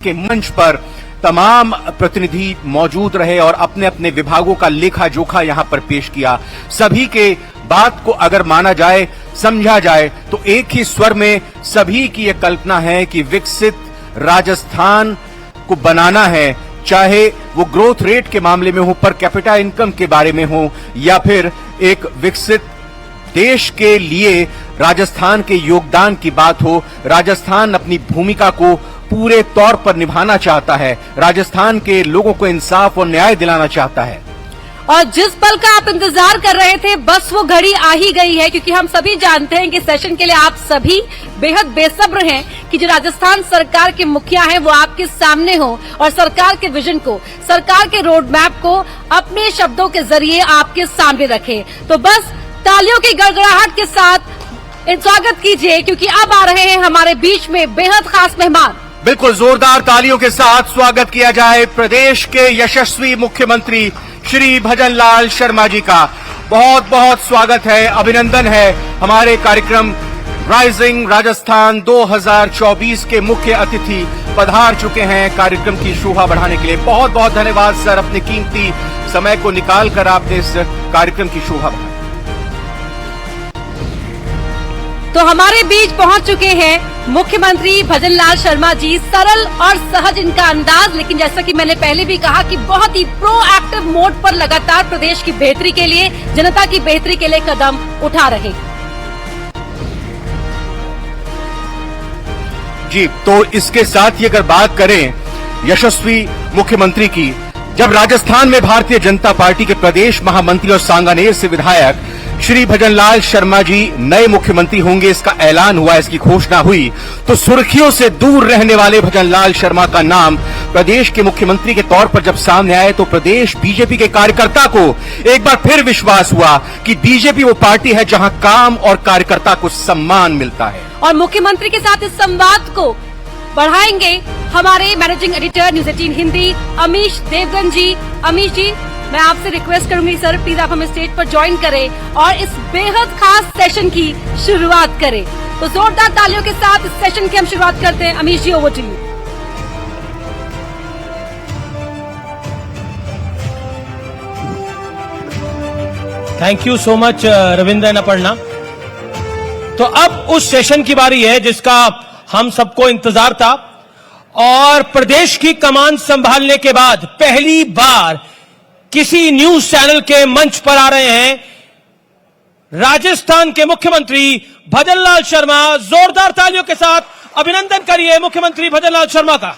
के मंच पर तमाम प्रतिनिधि मौजूद रहे और अपने अपने विभागों का लेखा जोखा यहां पर पेश किया। सभी के बात को अगर माना जाए, समझा जाए तो एक ही स्वर में सभी की यह कल्पना है कि विकसित राजस्थान को बनाना है, चाहे वो ग्रोथ रेट के मामले में हो, पर कैपिटा इनकम के बारे में हो, या फिर एक विकसित देश के लिए राजस्थान के योगदान की बात हो। राजस्थान अपनी भूमिका को पूरे तौर पर निभाना चाहता है, राजस्थान के लोगों को इंसाफ और न्याय दिलाना चाहता है। और जिस पल का आप इंतजार कर रहे थे, बस वो घड़ी आ ही गई है, क्योंकि हम सभी जानते हैं कि सेशन के लिए आप सभी बेहद बेसब्र हैं कि जो राजस्थान सरकार के मुखिया हैं वो आपके सामने हो और सरकार के विजन को, सरकार के रोड मैप को अपने शब्दों के जरिए आपके सामने रखे। तो बस तालियों की गड़गड़ाहट के साथ स्वागत कीजिए, क्योंकि अब आ रहे हैं हमारे बीच में बेहद खास मेहमान। बिल्कुल जोरदार तालियों के साथ स्वागत किया जाए प्रदेश के यशस्वी मुख्यमंत्री श्री भजन लाल शर्मा जी का। बहुत बहुत स्वागत है, अभिनंदन है। हमारे कार्यक्रम राइजिंग राजस्थान 2024 के मुख्य अतिथि पधार चुके हैं कार्यक्रम की शोभा बढ़ाने के लिए। बहुत बहुत धन्यवाद सर, अपने कीमती समय को निकालकर आपने इस कार्यक्रम की शोभा बढ़ाई। तो हमारे बीच पहुंच चुके हैं मुख्यमंत्री भजन लाल शर्मा जी। सरल और सहज इनका अंदाज, लेकिन जैसा कि मैंने पहले भी कहा कि बहुत ही प्रोएक्टिव मोड पर लगातार प्रदेश की बेहतरी के लिए, जनता की बेहतरी के लिए कदम उठा रहे। जी, तो इसके साथ ही अगर बात करें यशस्वी मुख्यमंत्री की, जब राजस्थान में भारतीय जनता पार्टी के प्रदेश महामंत्री और सांगानेर से विधायक श्री भजन लाल शर्मा जी नए मुख्यमंत्री होंगे, इसका ऐलान हुआ, इसकी घोषणा हुई, तो सुर्खियों से दूर रहने वाले भजन लाल शर्मा का नाम प्रदेश के मुख्यमंत्री के तौर पर जब सामने आए तो प्रदेश बीजेपी के कार्यकर्ता को एक बार फिर विश्वास हुआ कि बीजेपी वो पार्टी है जहां काम और कार्यकर्ता को सम्मान मिलता है। और मुख्यमंत्री के साथ इस संवाद को बढ़ाएंगे हमारे managing editor news 18 Hindi Amish Devgan ji. Amish ji, मैं आपसे रिक्वेस्ट करूंगी सर, प्लीज आप हमें स्टेज पर ज्वाइन करें और इस बेहद खास सेशन की शुरुआत करें। तो जोरदार तालियों के साथ इस सेशन की हम शुरुआत करते हैं। Amish ji, over to you. Thank you so much Ravindra Aparna. तो अब उस सेशन की बारी है जिसका हम सबको इंतजार था, और प्रदेश की कमान संभालने के बाद पहली बार किसी न्यूज चैनल के मंच पर आ रहे हैं राजस्थान के मुख्यमंत्री भजन लाल शर्मा। जोरदार तालियों के साथ अभिनंदन करिए मुख्यमंत्री भजन लाल शर्मा का।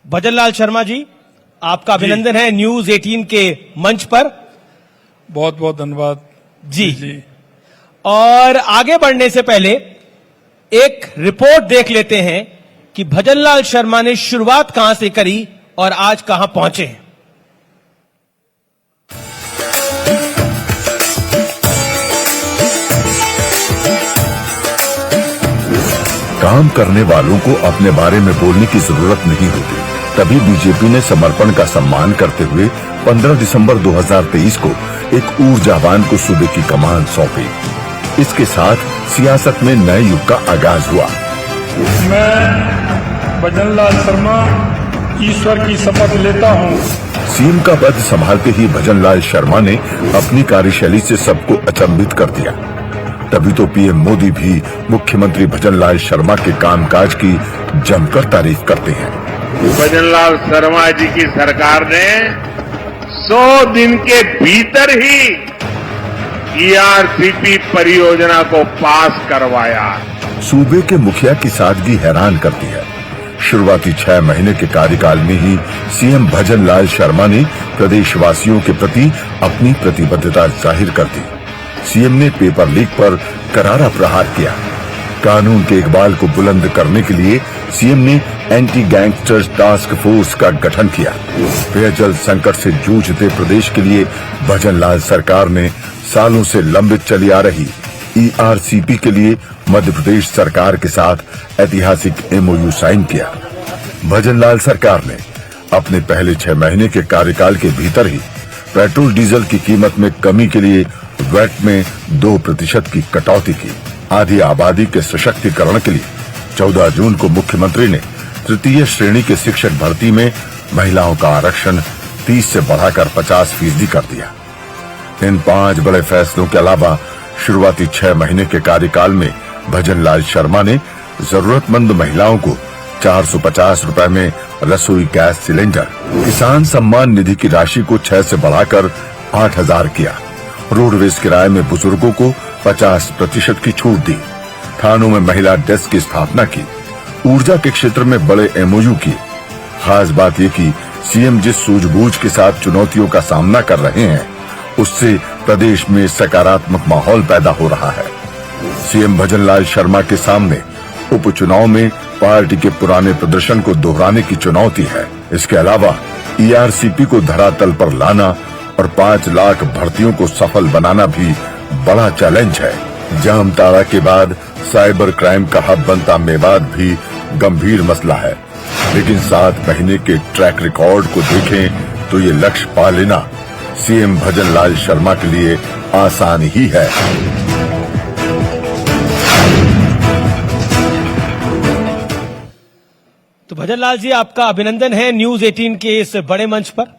भजन लाल शर्मा जी, आपका अभिनंदन है न्यूज 18 के मंच पर। बहुत बहुत धन्यवाद जी। और आगे बढ़ने से पहले एक रिपोर्ट देख लेते हैं कि भजन लाल शर्मा ने शुरुआत कहां से करी और आज कहां पहुंचे हैं। काम करने वालों को अपने बारे में बोलने की जरूरत नहीं होती, तभी बीजेपी ने समर्पण का सम्मान करते हुए 15 दिसंबर 2023 को एक ऊर्जावान को सूबे की कमान सौंपी। इसके साथ सियासत में नए युग का आगाज हुआ। मैं भजन लाल शर्मा ईश्वर की शपथ लेता हूँ। सीएम का पद संभालते ही भजन लाल शर्मा ने अपनी कार्यशैली से सबको अचंभित कर दिया। तभी तो पीएम मोदी भी मुख्यमंत्री भजन लाल शर्मा के कामकाज की जमकर तारीफ करते हैं। भजन लाल शर्मा जी की सरकार ने 100 दिन के भीतर ही ईआरसीपी परियोजना को पास करवाया। सूबे के मुखिया की सादगी हैरान करती है। शुरुआती 6 महीने के कार्यकाल में ही सीएम भजन लाल शर्मा ने प्रदेशवासियों के प्रति अपनी प्रतिबद्धता जाहिर कर दी। सीएम ने पेपर लीक पर करारा प्रहार किया। कानून के इकबाल को बुलंद करने के लिए सीएम ने एंटी गैंगस्टर्स टास्क फोर्स का गठन किया। पेयजल संकट से जूझते प्रदेश के लिए भजनलाल सरकार ने सालों से लंबित चली आ रही ERCP के लिए मध्य प्रदेश सरकार के साथ ऐतिहासिक MOU साइन किया। भजनलाल सरकार ने अपने पहले 6 महीने के कार्यकाल के भीतर ही पेट्रोल डीजल की कीमत में कमी के लिए वैट में 2% की कटौती की। आधी आबादी के सशक्तिकरण के लिए 14 जून को मुख्यमंत्री ने तृतीय श्रेणी के शिक्षक भर्ती में महिलाओं का आरक्षण 30 से बढ़ाकर 50% कर दिया। इन 5 बड़े फैसलों के अलावा शुरुआती 6 महीने के कार्यकाल में भजनलाल शर्मा ने जरूरतमंद महिलाओं को 450 रुपए में रसोई गैस सिलेंडर, किसान सम्मान निधि की राशि को 6 से बढ़ाकर 8,000 किया। रोडवेज किराए में बुजुर्गों को 50% की छूट दी। थानों में महिला डेस्क की स्थापना की। ऊर्जा के क्षेत्र में बड़े MOU किए। खास बात ये कि सीएम जिस सूझबूझ के साथ चुनौतियों का सामना कर रहे हैं, उससे प्रदेश में सकारात्मक माहौल पैदा हो रहा है। सीएम भजनलाल शर्मा के सामने उपचुनाव में पार्टी के पुराने प्रदर्शन को दोहराने की चुनौती है। इसके अलावा ERCP को धरातल पर लाना और 5 लाख भर्तियों को सफल बनाना भी बड़ा चैलेंज है। जामताड़ा के बाद साइबर क्राइम का हब बनता मेवात भी गंभीर मसला है, लेकिन 7 महीने के ट्रैक रिकॉर्ड को देखें तो ये लक्ष्य पा लेना सीएम भजनलाल शर्मा के लिए आसान ही है। तो भजनलाल जी, आपका अभिनंदन है न्यूज 18 के इस बड़े मंच पर।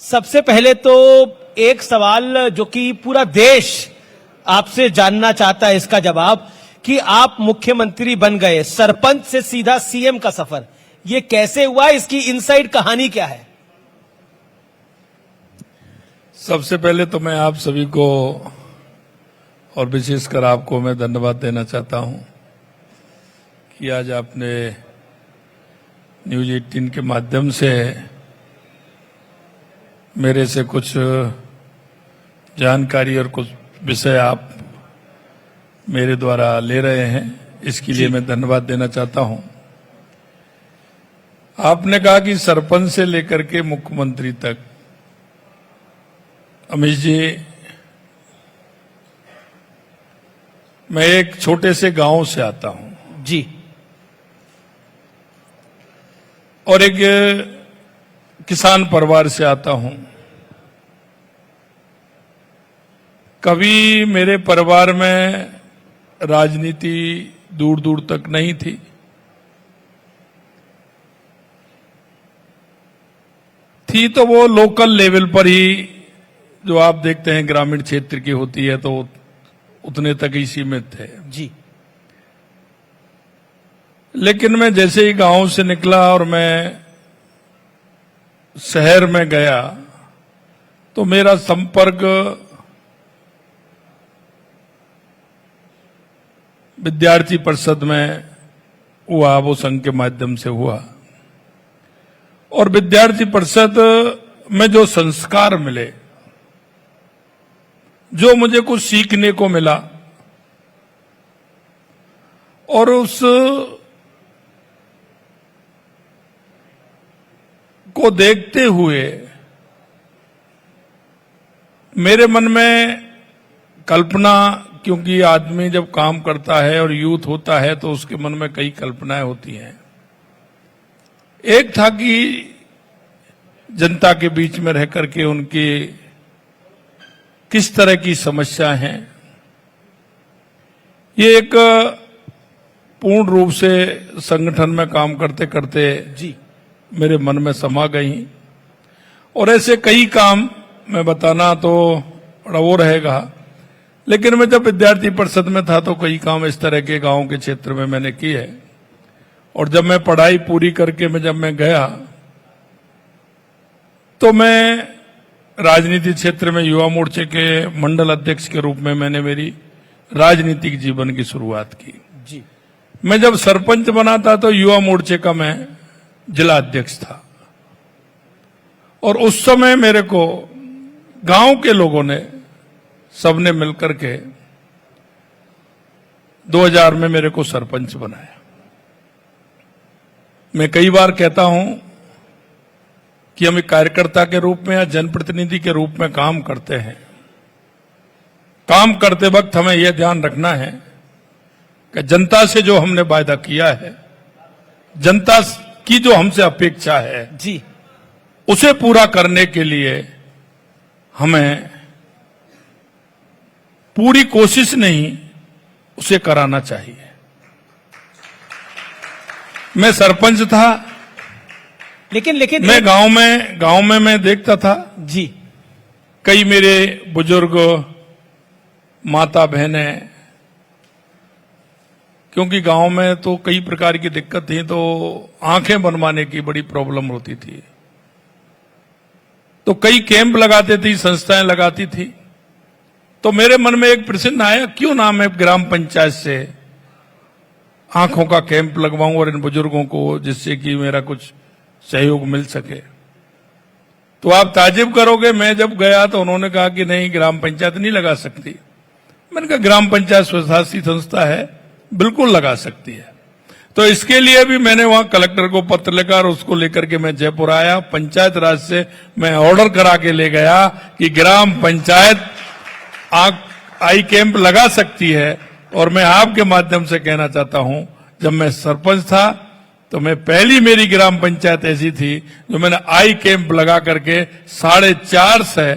सबसे पहले तो एक सवाल जो कि पूरा देश आपसे जानना चाहता है, इसका जवाब कि आप मुख्यमंत्री बन गए, सरपंच से सीधा सीएम का सफर, ये कैसे हुआ? इसकी इनसाइड कहानी क्या है? सबसे पहले तो मैं आप सभी को और विशेषकर आपको मैं धन्यवाद देना चाहता हूं कि आज आपने न्यूज 18 के माध्यम से मेरे से कुछ जानकारी और कुछ विषय आप मेरे द्वारा ले रहे हैं। इसके लिए मैं धन्यवाद देना चाहता हूं। आपने कहा कि सरपंच से लेकर के मुख्यमंत्री तक, अमित जी, मैं एक छोटे से गांव से आता हूं जी, और एक किसान परिवार से आता हूं। कभी मेरे परिवार में राजनीति दूर दूर तक नहीं थी। थी तो वो लोकल लेवल पर ही, जो आप देखते हैं ग्रामीण क्षेत्र की होती है, तो उतने तक ही सीमित थे जी। लेकिन मैं जैसे ही गांव से निकला और मैं शहर में गया तो मेरा संपर्क विद्यार्थी परिषद में हुआ, वो संघ के माध्यम से हुआ। और विद्यार्थी परिषद में जो संस्कार मिले, जो मुझे कुछ सीखने को मिला, और उस को देखते हुए मेरे मन में कल्पना, क्योंकि आदमी जब काम करता है और यूथ होता है तो उसके मन में कई कल्पनाएं होती हैं। एक था कि जनता के बीच में रह करके उनकी किस तरह की समस्या हैं, ये एक पूर्ण रूप से संगठन में काम करते करते जी मेरे मन में समा गई। और ऐसे कई काम मैं बताना तो बड़ा वो रहेगा, लेकिन मैं जब विद्यार्थी परिषद में था तो कई काम इस तरह के गांव के क्षेत्र में मैंने किए। और जब मैं पढ़ाई पूरी करके जब मैं गया तो मैं राजनीतिक क्षेत्र में युवा मोर्चे के मंडल अध्यक्ष के रूप में मैंने मेरी राजनीतिक जीवन की शुरुआत की जी। मैं जब सरपंच बना था तो युवा मोर्चे का मैं जिला अध्यक्ष था। और उस समय मेरे को गांव के लोगों ने सबने मिलकर के 2000 में मेरे को सरपंच बनाया। मैं कई बार कहता हूं कि हम एक कार्यकर्ता के रूप में या जनप्रतिनिधि के रूप में काम करते हैं। काम करते वक्त हमें यह ध्यान रखना है कि जनता से जो हमने वायदा किया है, जनता की जो हमसे अपेक्षा है जी, उसे पूरा करने के लिए हमें पूरी कोशिश नहीं, उसे कराना चाहिए। मैं सरपंच था, लेकिन मैं गांव में मैं देखता था जी, कई मेरे बुजुर्ग माता बहनें, क्योंकि गांव में तो कई प्रकार की दिक्कत थी, तो आंखें बनवाने की बड़ी प्रॉब्लम होती थी, तो कई कैंप लगाते थी, संस्थाएं लगाती थी। तो मेरे मन में एक प्रश्न आया, क्यों ना मैं ग्राम पंचायत से आंखों का कैंप लगवाऊं और इन बुजुर्गों को, जिससे कि मेरा कुछ सहयोग मिल सके। तो आप ताजुब करोगे, मैं जब गया तो उन्होंने कहा कि नहीं, ग्राम पंचायत नहीं लगा सकती। मैंने कहा ग्राम पंचायत स्वशासी संस्था है, बिल्कुल लगा सकती है। तो इसके लिए भी मैंने वहां कलेक्टर को पत्र लिखा और उसको लेकर के मैं जयपुर आया। पंचायत राज से मैं ऑर्डर करा के ले गया कि ग्राम पंचायत आई कैंप लगा सकती है। और मैं आपके माध्यम से कहना चाहता हूं, जब मैं सरपंच था तो मैं पहली मेरी ग्राम पंचायत ऐसी थी जो मैंने आई कैंप लगा करके 4.5 से